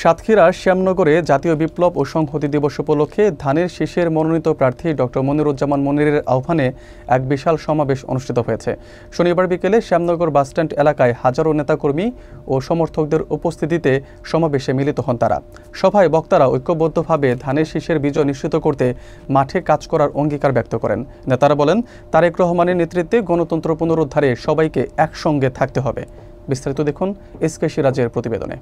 সাতক্ষীরার শ্যামনগরে জাতীয় বিপ্লব ও সংহতি দিবস উপলক্ষে ধানের শীষের মনোনীত প্রার্থী ডক্টর মনিরুজ্জামান মনিরের আহ্বানে এক বিশাল সমাবেশ অনুষ্ঠিত হয়েছে। শনিবার বিকেলে শ্যামনগর বাসস্ট্যান্ড এলাকায় হাজারো নেতাকর্মী ও সমর্থকদের উপস্থিতিতে সমাবেশে মিলিত হন তারা। সভায় বক্তারা ঐক্যবদ্ধভাবে ধানের শীষের বিজয় নিশ্চিত করতে মাঠে কাজ করার অঙ্গীকার ব্যক্ত করেন। নেতারা বলেন, তারেক রহমানের নেতৃত্বে গণতন্ত্র পুনরুদ্ধারে সবাইকে একসঙ্গে থাকতে হবে। বিস্তারিত দেখুন এসকে সিরাজের প্রতিবেদনে।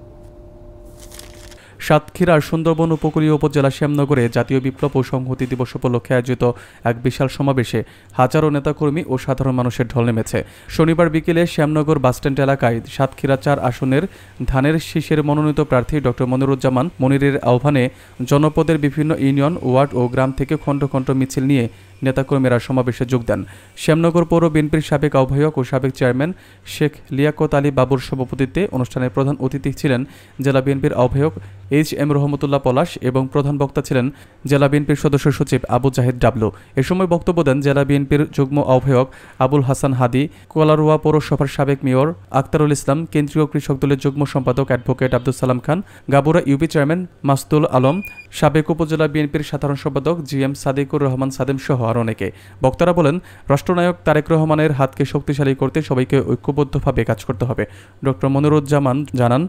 সাতক্ষীরার সুন্দরবন উপকূলীয় উপজেলা শ্যামনগরে জাতীয় বিপ্লব ও সংহতি দিবস উপলক্ষে আয়োজিত এক বিশাল সমাবেশে হাজারো নেতাকর্মী ও সাধারণ মানুষের ঢল নেমেছে। শনিবার বিকেলে শ্যামনগর বাসস্ট্যান্ড এলাকায় সাতক্ষীরা ৪ আসনের ধানের শীষের মনোনীত প্রার্থী ডক্টর মনিরুজ্জামান মনিরের আহ্বানে জনপদের বিভিন্ন ইউনিয়ন, ওয়ার্ড ও গ্রাম থেকে খণ্ড খণ্ড মিছিল নিয়ে নেতাকর্মীরা সমাবেশে যোগ দেন। শ্যামনগর পৌর বিএনপির সাবেক আহ্বায়ক ও সাবেক চেয়ারম্যান শেখ লিয়াকত আলী বাবুর সভাপতিত্বে অনুষ্ঠানের প্রধান অতিথি ছিলেন জেলা বিএনপির আহ্বায়ক এইচ.এম. রহমতুল্লাহ পলাশ এবং প্রধান বক্তা ছিলেন জেলা বিএনপির সদস্য সচিব আবু জাহিদ ডাবলু। এ সময় বক্তব্য দেন জেলা বিএনপির যুগ্ম আহ্বায়ক আবুল হাসান হাদি, কোলারোয়া পৌরসভার সাবেক মেয়র আক্তারুল ইসলাম, কেন্দ্রীয় কৃষক দলের যুগ্ম সম্পাদক অ্যাডভোকেট আব্দুল সালাম খান, গাবুরা ইউপি চেয়ারম্যান মাসতুল আলম, সাবেক উপজেলা বিএনপির সাধারণ সম্পাদক জি.এম. সাদিকুর রহমান সাদেম সহ আরও অনেকে। বক্তারা বলেন, রাষ্ট্রনায়ক তারেক রহমানের হাতকে শক্তিশালী করতে সবাইকে ঐক্যবদ্ধভাবে কাজ করতে হবে। ডক্টর মনিরুজ্জামান জানান,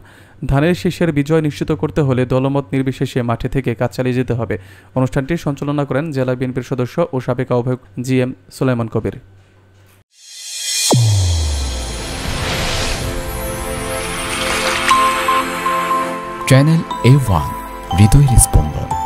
ধানের শীষের বিজয় নিশ্চিত করতে হলে দলমত নির্বিশেষে মাঠে থেকে কাজ চালিয়ে যেতে হবে। অনুষ্ঠানটি সঞ্চালনা করেন জেলা বিএনপির সদস্য ও সাবেক আহ্বায়ক জি.এম. সুলাইমান কবির। চ্যানেল A1 হৃদয়ের স্পন্দন।